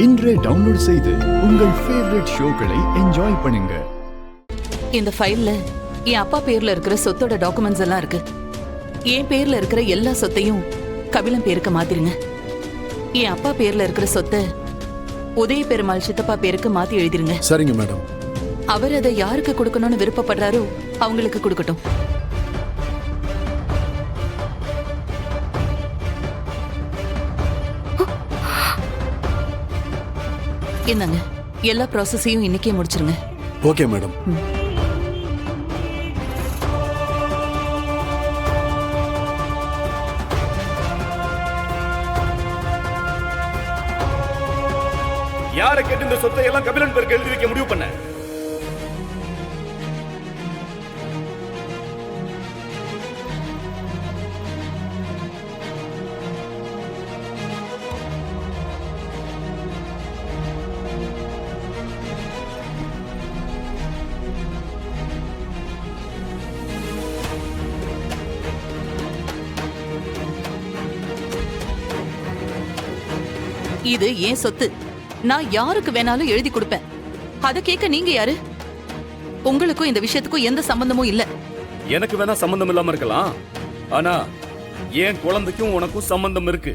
இன்றே டவுன்லோட் செய்து உங்கள் ஃபேவரட் ஷோக்களை என்ஜாய் பண்ணுங்க. இந்த ஃபைல்ல என் அப்பா பேர்ல இருக்கிற சொத்தோட டாக்குமெண்ட்ஸ் எல்லாம் இருக்கு. என் பேர்ல இருக்கிற எல்லா சொத்தையும் கபிலன் பேருக்கு மாத்திருங்க. என் அப்பா பேர்ல இருக்கிற சொத்தை உதய பெருமாள் சித்தப்பா பேருக்கு மாத்தி எழுதிருங்க. சரிங்க மேடம். அவர் அதை யாருக்கு கொடுக்கணும்னு விருப்பப்படுறாரோ அவங்களுக்கு கொடுக்கட்டும். என்னங்க, எல்லா ப்ராசஸையும் இன்னைக்கே முடிச்சிருங்க. Okay madam. யாரை கேட்டு இந்த சொத்தை எல்லாம் கபிலன் பேருக்கு எழுதி வைக்க முடிவு பண்ண? இது ஏன் சொத்து. நான் யாருக்கு வேணாலும் எழுதி கொடுப்பேன். அத கேட்க நீங்க யாரு? உங்களுக்கும் இந்த விஷயத்துக்கும் எந்த சம்பந்தமும் இல்ல. எனக்கு வேணா சம்பந்தம் இல்லாம இருக்கலாம், ஆனா என் குழந்தைக்கும் உனக்கும் சம்பந்தம் இருக்கு.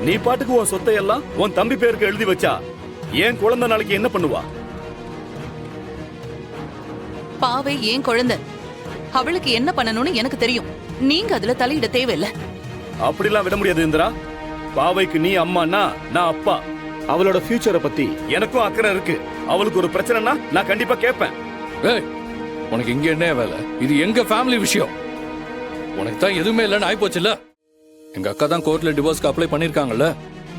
நீ பாட்டுக்கு உன் சொத்தை எல்லாம் உன் தம்பி பேருக்கு எழுதி வச்சா என் குழந்தை நாளைக்கு என்ன பண்ணுவா? பாவை ஏன் குழந்தை, அவளுக்கு என்ன பண்ணணும்னு எனக்கு தெரியும். நீங்க அதுல தலையிட தேவையில்ல. அப்படிலாம் விட முடியாது இந்திரா. பாவைக்கு நீ அம்மானா நான் அப்பா. அவளோட ஃபியூச்சரை பத்தி எனக்கும் அக்கறை இருக்கு. அவளுக்கு ஒரு பிரச்சனைனா நான் கண்டிப்பா கேட்பேன். ஏய், உனக்கு இங்க என்ன வேலை? இது எங்க ஃபேமிலி விஷயம். உனக்கு தான் எதுவுமே இல்லைன்னு ஆயிப்போச்சுல்ல. எங்க அக்கா தான் கோர்ட்ல டிவோர்ஸ்க்கு அப்ளை பண்ணிருக்காங்கல்ல,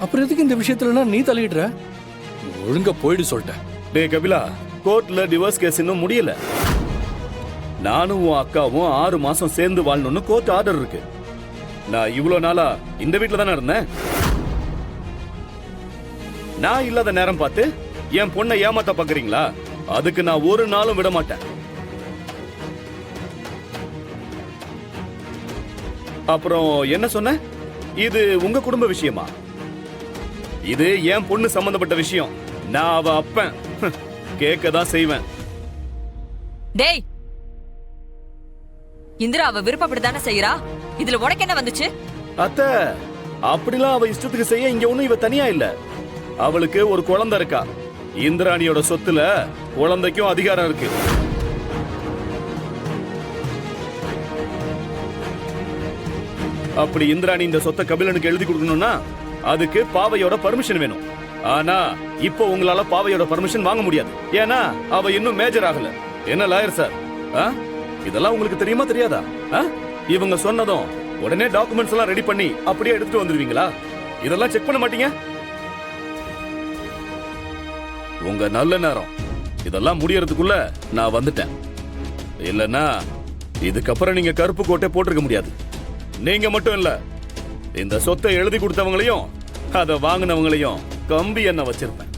அப்புறம் எதுக்கு இந்த விஷயத்துல நீ தலையிடுற? ஒழுங்கா போயிடு சொல்லிட்டேன். டே கபிலா, கோர்ட்ல டிவோர்ஸ் கேஸ் இன்னும் முடியல. நானும் உன் அக்காவும் 6 மாசம் சேர்ந்து வாழணும்னு கோர்ட் ஆர்டர் இருக்கு. நான் இவ்வளவு நாளா இந்த வீட்டுல தானே இருந்தேன். நான் இல்லாத நேரம் பார்த்து என் பொண்ணை ஏமாத்த பாக்குறீங்களா? அதுக்கு நான் ஒரு நாளும் விட மாட்டேன். அப்புறம் என்ன சொன்ன? இது உங்க குடும்ப விஷயமா? இது என் பொண்ணு சம்பந்தப்பட்ட விஷயம். நான் அவ அப்பன், கேட்கதான் செய்வேன். டேய், இந்திரா அவ விருப்பப்பட்டுதானே செய்யறா. இதுல உனக்கு என்ன வந்துச்சு? அத்தை, அப்படிலாம் அவ இஷ்டத்துக்கு செய்ய இங்க ஒண்ணும் இவ தனியா இல்ல. அவளுக்கு ஒரு குழந்தை இருக்கா. இந்திராணியோட சொத்துல குழந்தைக்கும் அதிகாரம் இருக்கு. அப்படி இந்திராணி இந்த சொத்தை கபிலனுக்கு எழுதி கொடுக்கணும்னா அதுக்கு பாவையோட பர்மிஷன் வேணும். ஆனா இப்போ உங்களால பாவையோட பர்மிஷன் வாங்க முடியாது. ஏன்னா அவ இன்னும் மேஜர் ஆகல. என்ன லாயர் சார், இதெல்லாம் உங்களுக்கு தெரியுமா தெரியாதா? இவங்க சொன்னதும் உடனே டாக்குமெண்ட்ஸ் எல்லாம் ரெடி பண்ணி அப்படியே எடுத்துட்டு வந்துருவீங்களா? இதெல்லாம் செக் பண்ண மாட்டீங்க? உங்க நல்ல நேரம் இதெல்லாம் முடியறதுக்குள்ள நான் வந்துட்டேன். இல்லன்னா இதுக்கப்புறம் நீங்க கருப்பு கோட்டை போட்டிருக்க முடியாது. நீங்க மட்டும் இல்ல, இந்த சொத்தை எழுதி கொடுத்தவங்களையும் அதை வாங்கினவங்களையும் கம்பி என்ன வச்சிருப்பேன்.